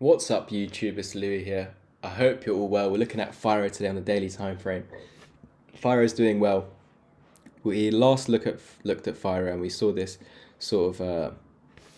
What's up YouTube, it's Louis here. I hope you're all well. We're looking at Firo today on the daily time frame. Firo's doing well. We last looked at Firo and we saw this sort of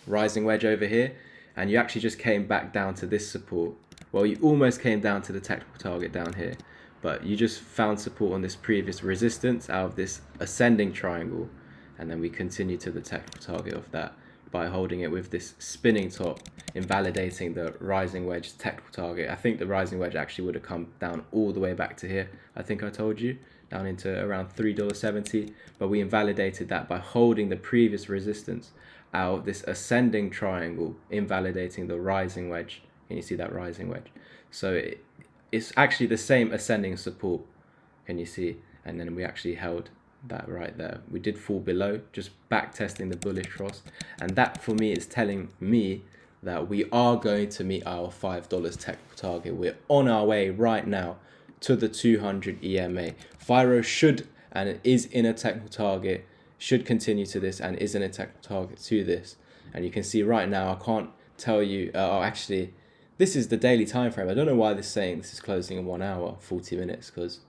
rising wedge over here, and you actually just came back down to this support. Well, you almost came down to the technical target down here, but you just found support on this previous resistance out of this ascending triangle, and then we continue to the technical target of that by holding it with this spinning top, invalidating the rising wedge technical target. I think the rising wedge actually would have come down all the way back to here. I think I told you, down into around $3.70, but we invalidated that by holding the previous resistance out of this ascending triangle, invalidating the rising wedge. Can you see that rising wedge? So it's actually the same ascending support. Can you see? And then we actually held that right there. We did fall below, just back testing the bullish cross, and that for me is telling me that we are going to meet our $5 technical target. We're on our way right now to the 200 EMA. Firo should, and it is in a technical target, should continue to this and is in a technical target to this. And you can see right now, I can't tell you, actually, this is the daily time frame. I don't know why this is saying this is closing in 1 hour, 40 minutes, because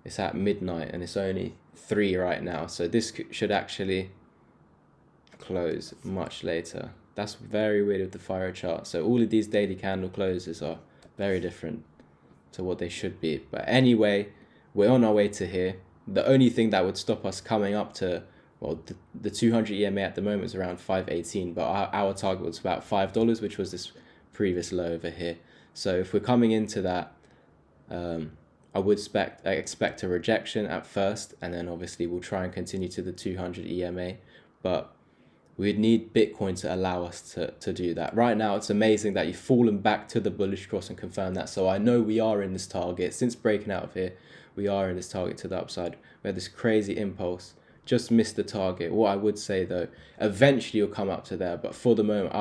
it's at midnight and it's only 3 right now. So this should actually close much later. That's very weird with the Firo chart. So all of these daily candle closes are very different to what they should be. But anyway, we're on our way to here. The only thing that would stop us coming up to, well, the 200 EMA at the moment is around 518, but our target was about $5, which was this previous low over here. So if we're coming into that, I would expect a rejection at first, and then obviously we'll try and continue to the 200 EMA, but we'd need Bitcoin to allow us to do that. Right now, it's amazing that you've fallen back to the bullish cross and confirmed that. So I know we are in this target. Since breaking out of here, we are in this target to the upside. We had this crazy impulse, just missed the target. What I would say though, eventually you'll come up to there, but for the moment,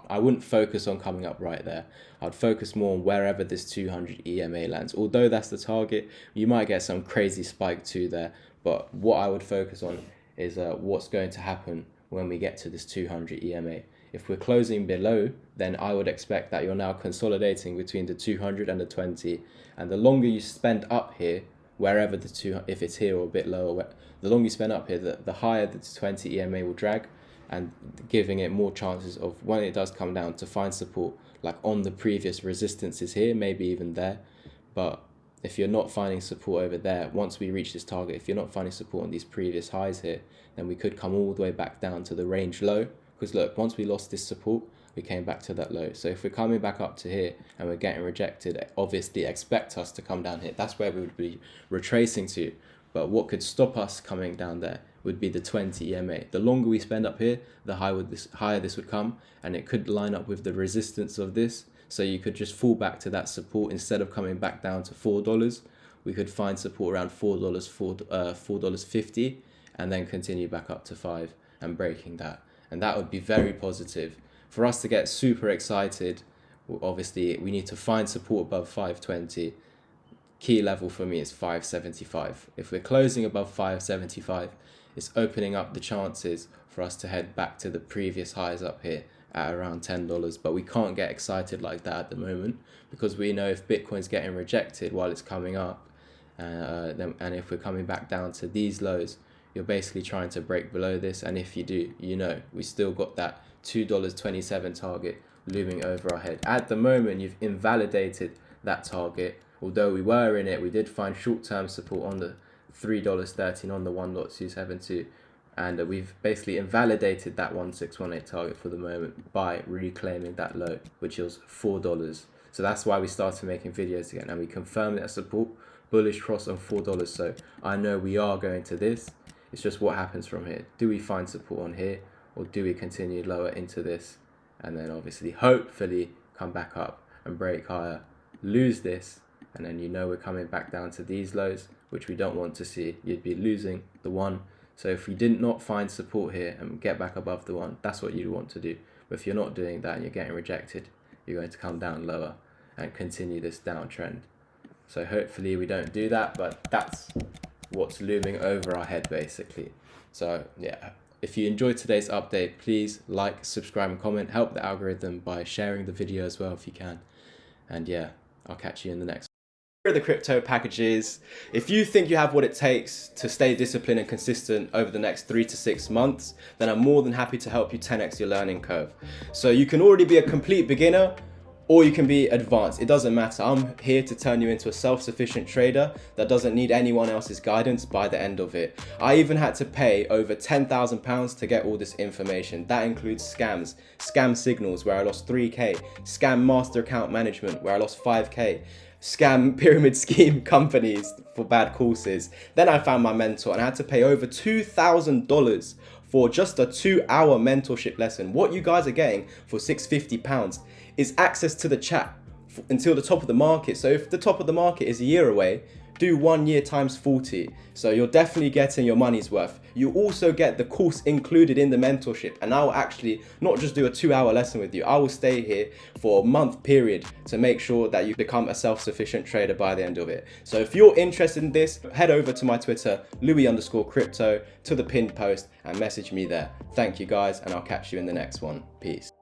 I wouldn't focus on coming up right there. I'd focus more on wherever this 200 EMA lands. Although that's the target, you might get some crazy spike too there, but what I would focus on is what's going to happen when we get to this 200 EMA. If we're closing below, then I would expect that you're now consolidating between the 200 and the 20. And the longer you spend up here, wherever the two, if it's here or a bit lower, the longer you spend up here, the higher the 20 EMA will drag, and giving it more chances of, when it does come down, to find support like on the previous resistances here, maybe even there. But if you're not finding support over there, once we reach this target, if you're not finding support on these previous highs here, then we could come all the way back down to the range low. Because look, once we lost this support, we came back to that low. So if we're coming back up to here and we're getting rejected, obviously expect us to come down here. That's where we would be retracing to. But what could stop us coming down there would be the 20 EMA. The longer we spend up here, the higher this would come, and it could line up with the resistance of this. So you could just fall back to that support instead of coming back down to $4. We could find support around $4.50, and then continue back up to 5 and breaking that. And that would be very positive. For us to get super excited, obviously we need to find support above 520. Key level for me is 575. If we're closing above 575, it's opening up the chances for us to head back to the previous highs up here at around $10. But we can't get excited like that at the moment, because we know if Bitcoin's getting rejected while it's coming up, and if we're coming back down to these lows, you're basically trying to break below this. And if you do, you know, we still got that $2.27 target looming over our head. At the moment, you've invalidated that target. Although we were in it, we did find short-term support on the $3.13 on the 1.272, and we've basically invalidated that 1618 target for the moment by reclaiming that low, which was $4. So that's why we started making videos again, and we confirmed that support, bullish cross on $4. So I know we are going to this. It's just what happens from here. Do we find support on here, or do we continue lower into this, and then obviously hopefully come back up and break higher, lose this, and then you know we're coming back down to these lows, which we don't want to see. You'd be losing the 1. So if we did not find support here and get back above the 1, that's what you'd want to do. But if you're not doing that and you're getting rejected, you're going to come down lower and continue this downtrend. So hopefully we don't do that, but that's what's looming over our head basically. So yeah, If you enjoyed today's update, please like, subscribe and comment. Help the algorithm by sharing the video as well if you can. And yeah, I'll catch you in the next one. Here are the crypto packages. If you think you have what it takes to stay disciplined and consistent over the next 3 to 6 months, then I'm more than happy to help you 10x your learning curve. So you can already be a complete beginner, or you can be advanced. It doesn't matter. I'm here to turn you into a self-sufficient trader that doesn't need anyone else's guidance by the end of it. I even had to pay over £10,000 to get all this information. That includes scams, scam signals where I lost 3K, scam master account management where I lost 5K, scam pyramid scheme companies for bad courses. Then I found my mentor and I had to pay over $2,000 for just a 2-hour mentorship lesson. What you guys are getting for £650 is access to the chat until the top of the market. So if the top of the market is a year away, do 1 year times 40. So you're definitely getting your money's worth. You also get the course included in the mentorship, and I'll actually not just do a 2-hour lesson with you. I will stay here for a month period to make sure that you become a self-sufficient trader by the end of it. So if you're interested in this, head over to my Twitter, Louis_crypto, to the pinned post and message me there. Thank you guys, and I'll catch you in the next one. Peace.